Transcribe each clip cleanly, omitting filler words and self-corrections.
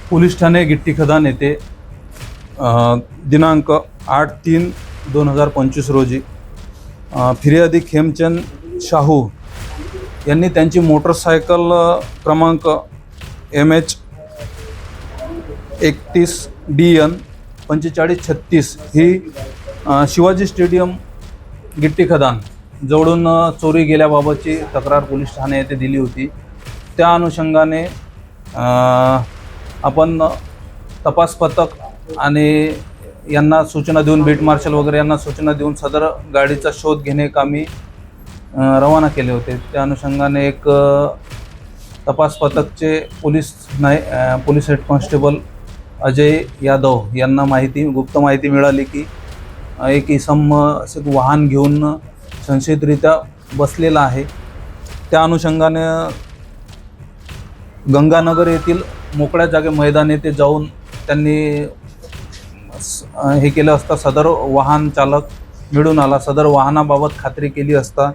Police Thane गिट्टी खदान येथे दिनांक 8/3/2025 रोजी फिर्यादी खेमचंद शाहू यांनी त्यांची मोटरसायकल क्रमांक MH 31DN 4536 ही शिवाजी स्टेडियम गिट्टी खदान जवळून चोरी गेल्याबाबतची तक्रार पोलीस ठाणे येथे दिली होती। त्या अनुषंगाने आपण तपास पथक आणि यांना सूचना देऊन बीट मार्शल वगैरे यांना सूचना देऊन सदर गाडीचा शोध घेणे कामी रवाना केले होते। त्या अनुषंगाने एक तपास पथकचे police head constable Ajay Yadav यांना गुप्त माहिती मिळाली की एक इसम असे वाहन घेऊन संशयितरित्या बसलेला आहे। त्या अनुषंगाने गंगानगर येथील मोकळ्या जागे मैदान येथे जाऊन त्यांनी हे केलं असता सदर वाहन चालक मिळून आला। सदर वाहनाबाबत खात्री केली असता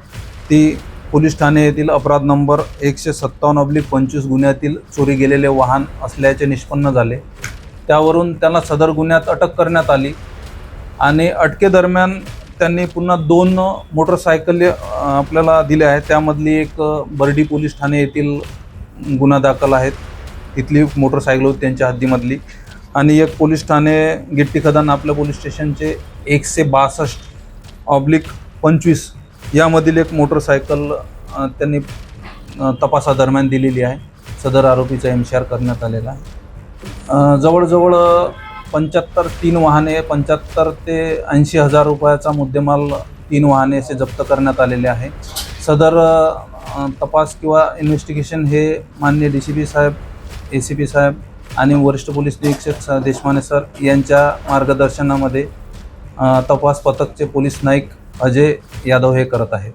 ती पोलीस ठाणे येथील अपराध नंबर 157/25 गुन्ह्यातील चोरी गेलेले वाहन असल्याचे निष्पन्न झाले। त्यावरून त्यांना सदर गुन्ह्यात अटक करण्यात आली आणि अटकेदरम्यान त्यांनी पुन्हा 2 मोटरसायकल आपल्याला दिल्या आहेत। त्यामधली एक बर्डी पोलीस ठाणे येथील गुन्हा दाखल आहेत, तिथली मोटरसायकल होती त्यांच्या हद्दीमधली, आणि एक पोलीस ठाणे गिट्टी खदान आपल्या पोलीस स्टेशनचे 162/25 यामधील एक मोटरसायकल त्यांनी तपासादरम्यान दिलेली आहे। सदर आरोपीचा MCR करण्यात आलेला आहे। जवळजवळ 3 वाहने 75 ते 80 हजार रुपयाचा मुद्देमाल 3 वाहने असे जप्त करण्यात आलेले आहे। सदर तपास किंवा इन्व्हेस्टिगेशन हे माननीय DCP साहेब, ACP साहेब आणि वरिष्ठ पोलीस निरीक्षक देशमाने सर यांच्या मार्गदर्शनामध्ये तपास पथकचे पोलीस नाईक अजय यादव हे करत आहेत।